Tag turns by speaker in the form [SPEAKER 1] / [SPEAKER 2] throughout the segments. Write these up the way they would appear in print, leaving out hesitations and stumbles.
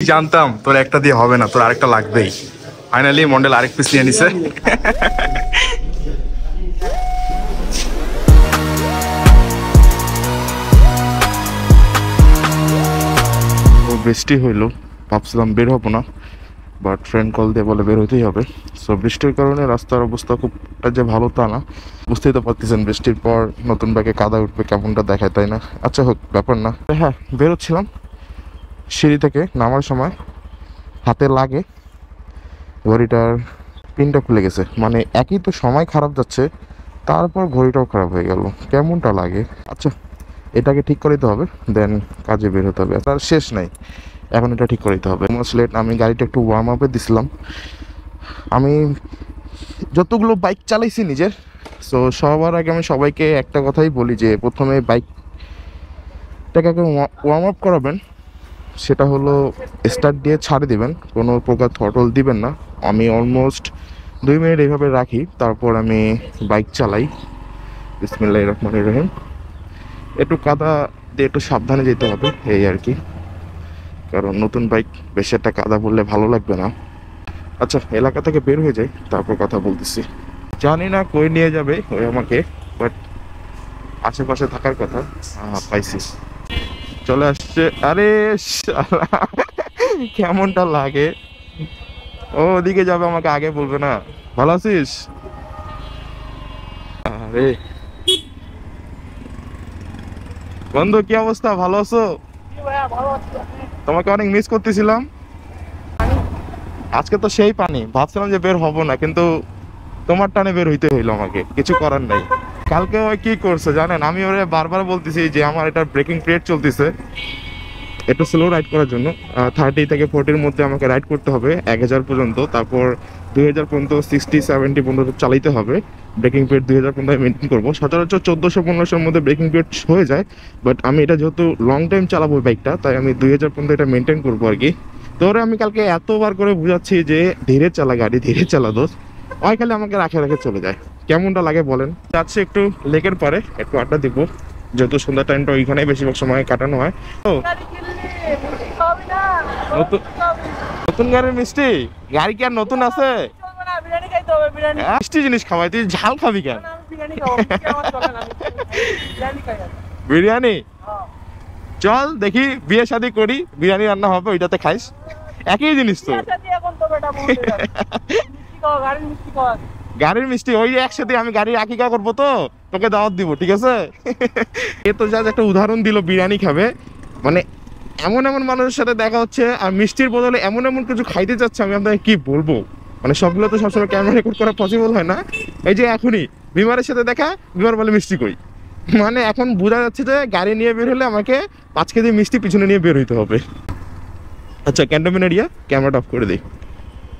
[SPEAKER 1] জানতাম তোর একটা দিয়ে হবে না, তোর আরেকটা লাগবেই। ফাইনালি মন্ডল আরেক পিস নিয়ে নিছে। বৃষ্টি হইলো, ভাবছিলাম বের হবো না, বাট ফ্রেন্ড কল দিয়ে বলে বের হইতেই হবে। সো বৃষ্টির কারণে রাস্তার অবস্থা খুবটা যে ভালো তা না, বুঝতেই তো পারতেছেন বৃষ্টির পর নতুন বাইকে কাদা উঠবে কেমনটা দেখায়, তাই না? আচ্ছা হোক, ব্যাপার না। হ্যাঁ, বেরোচ্ছিলাম, সিঁড়ি থেকে নামার সময় হাতে লাগে ঘড়িটার পিনটা খুলে গেছে। মানে একই তো সময় খারাপ যাচ্ছে, তারপর ঘড়িটাও খারাপ হয়ে গেল, কেমনটা লাগে। আচ্ছা, এটাকে ঠিক করে দিতে হবে, দেন কাজে বের হতে হবে। তার শেষ নাই, এখন এটা ঠিক করে দিতে হবে। Most late. আমি গাড়িটা একটু ওয়ার্ম আপে দিছিলাম। আমি যতগুলো বাইক চালাইছি নিজের, সো সবার আগে আমি সবাইকে একটা কথাই বলি যে প্রথমে বাইকটাকে ওয়ার্ম আপ করাবেন, সেটা হলো স্টার্ট দিয়ে ছাড়ে দিবেন, কোনো প্রকার থ্রটল দিবেন না। আমি অলমোস্ট 2 মিনিট এইভাবে রাখি, তারপর আমি বাইক চালাই। বিসমিল্লাহির রহমানির রহিম। একটু কাদা দিয়ে একটু সাবধানে যেতে হবে, এই আর কি, কারণ নতুন বাইক বেশি একটা কাদা পড়লে ভালো লাগবে না। আচ্ছা, এলাকা থেকে বের হয়ে যাই, তারপর কথা বলতেছি। জানি না কই নিয়ে যাবে ওই আমাকে, বাট আশেপাশে থাকার কথা। পাইছি, চলে আসছে। আরে শালা, কেমনটা লাগে। ও ওদিকে যাবে, আমাকে আগে বলবে না। ভালো আছিস? আরে বন্ধু, কি অবস্থা? ভালো আছো? তোমাকে অনেক মিস করতেছিলাম। আজকে তো সেই পানি, ভাবছিলাম যে বের হব না, কিন্তু তোমার টানে বের হইতে হইলো আমাকে, কিছু করার নাই। কালকে ওই কি করছে জানেন, আমি ওরে বারবার বলতেছি যে আমার এটা ব্রেকিং পিরিয়ড চলতেছে, একটু স্লো রাইড করার জন্য। 30 থেকে 40-র মধ্যে আমাকে রাইড করতে হবে 1000 পর্যন্ত, তারপর 2000 পর্যন্ত 60-70 পর্যন্ত চালাইতে হবে। ব্রেকিং পিরিয়ড 2000 পর্যন্ত আমি মেনটেন করবো। সচরাচর 1400-1500-র মধ্যে ব্রেকিং পিরিয়ড হয়ে যায়, বাট আমি এটা যেহেতু লং টাইম চালাবো বাইকটা, তাই আমি 2000 পর্যন্ত এটা মেনটেন করবো আর কি। তোরে আমি কালকে এতবার করে বুঝাচ্ছি যে ধীরে চালা গাড়ি, ধীরে চালা দোস্ত, ওই খালি আমাকে রাখে রাখে চলে যায়। কেমনটা লাগে বলেন? যাচ্ছি একটু লেকের পারে, একটু আড্ডা দিব, যেহেতু সন্ধ্যা টাইমটা ওইখানেই বেশিরভাগ সময় কাটানো হয়। তো নতুন গাড়ির মিষ্টি, গাড়ি কি আর নতুন আছে? মিষ্টি জিনিস খাওয়াই, তুই ঝাল খাবি কেন? বিরিয়ানি? চল দেখি, বিয়ে শাদী করি, বিরিয়ানি রান্না হবে, ওইটাতে খাইস, একই জিনিস তো। গাড়ির মিষ্টি ওই একসাথে, আমি গাড়ির আকিকা করবো তো, তোকে দাওয়াত দিব, ঠিক আছে? এ তো যা একটা উদাহরণ দিল বিরিয়ানি খাবে, মানে এমন এমন মানুষের সাথে দেখা হচ্ছে আর মিষ্টির বদলে এমন এমন কিছু খাইতে চাচ্ছে, আমি আপনাকে কি বলবো। মানে সবগুলো তো সবসময় ক্যামেরা রেকর্ড করা পসিবল হয় না। এই যে এখনই বিমারের সাথে দেখা, বিমার বলে মিষ্টি কই। মানে এখন বোঝা যাচ্ছে যে গাড়ি নিয়ে বের হলে আমাকে 5 কেজি মিষ্টি পিছনে নিয়ে বের হইতে হবে। আচ্ছা, ক্যান্টনমেন্ট এরিয়া, ক্যামেরাটা অফ করে দিই।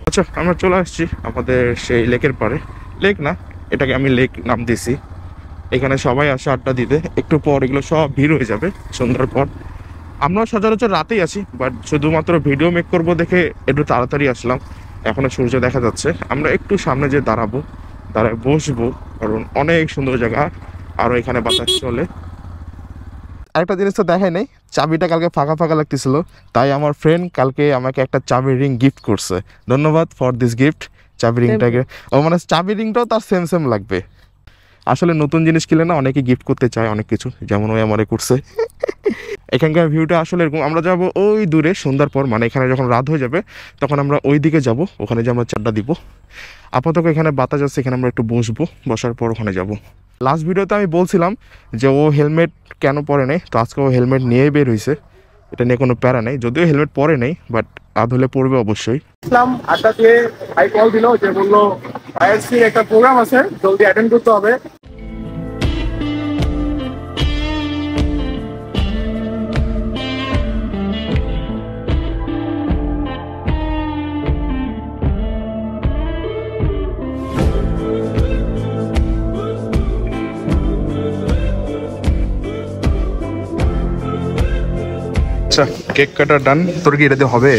[SPEAKER 1] আচ্ছা, আমরা চলে আসছি আমাদের সেই লেকের পাড়ে। লেক না, এটাকে আমি লেক নাম দিয়েছি। এখানে সবাই আসে আড্ডা দিতে, একটু পর এগুলো সব ভিড় হয়ে যাবে সন্ধ্যার পর। আমরা সচরাচর রাতেই আসি, বাট শুধুমাত্র ভিডিও মেক করবো দেখে একটু তাড়াতাড়ি আসলাম। এখনো সূর্য দেখা যাচ্ছে, আমরা একটু সামনে যে দাঁড়ায় বসবো, কারণ অনেক সুন্দর জায়গা, আরও এখানে বাতাস চলে। আরেকটা জিনিস তো দেখাই নেই, চাবিটা কালকে ফাঁকা ফাঁকা লাগতেছিল, তাই আমার ফ্রেন্ড কালকে আমাকে একটা চাবি রিং গিফট করছে। ধন্যবাদ ফর দিস গিফট। চাবি রিংটাকে, ও মানে চাবি রিংটাও তার সেম সেম লাগবে। আসলে নতুন জিনিস কিনলে না অনেকে গিফট করতে চায় অনেক কিছু, যেমন ওই আমারে করছে। এখানকার ভিউটা আসলে এরকম। আমরা যাব ওই দূরে সন্ধ্যার পর, মানে এখানে যখন রাত হয়ে যাবে তখন আমরা ওই দিকে যাব, ওখানে যে আমরা চাড্ডা দিব। আপাতত এখানে বাতাস আছে, এখানে আমরা একটু বসবো, বসার পর ওখানে যাব। লাস্ট ভিডিওতে আমি বলছিলাম যে ও হেলমেট কেন পরে নেই, তো আজকে ও হেলমেট নিয়েই বের হয়েছে। এটা নিয়ে কোনো প্যারা নেই, যদিও হেলমেট পরে নেই, বাট আধ হলে পড়বে অবশ্যই। আড্ডা দিয়ে ভাই কল দিল, যে বললো আইএসসির একটা প্রোগ্রাম আছে, জলদি অ্যাটেন্ড করতে হবে। কেক কাটা ডান। তোর কি এটাতে হবে?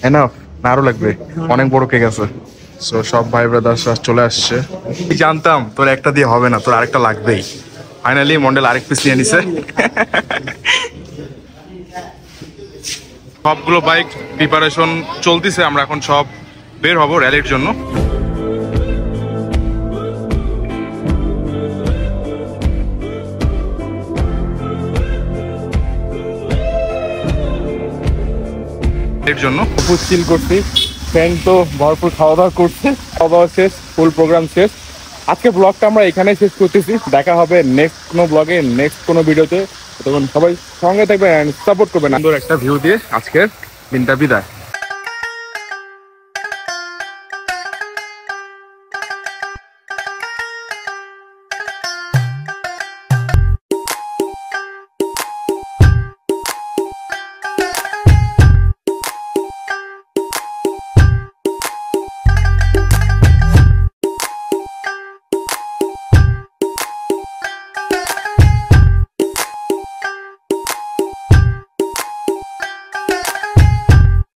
[SPEAKER 1] এনাফ না আরো লাগবে? অনেক বড় কেক আছে। সো সব ভাই ব্রাদার্সরা চলে আসছে। জানতাম তোর একটা দিয়ে হবে না, তোর আরেকটা লাগবেই। ফাইনালি মন্ডল আরেক পিস নিয়ে নিছে।
[SPEAKER 2] সবগুলো বাইক প্রিপারেশন চলতেছে, আমরা এখন সব বের হব র্যালির জন্য। এর জন্য
[SPEAKER 3] প্রচুর চিল করছি, ফ্রেন্ড তো ভরপুর খাওয়া দাওয়া করছে, খাওয়া দাওয়া শেষ, ফুল প্রোগ্রাম শেষ। আজকে ব্লগটা আমরা এখানে শেষ করতেছি, দেখা হবে নেক্সট কোনো ব্লগে, নেক্সট কোনো ভিডিওতে। তখন সবাই সঙ্গে থাকবেন, সাপোর্ট করবেন। সুন্দর একটা ভিউ দিয়ে আজকের দিনটা বিদায়।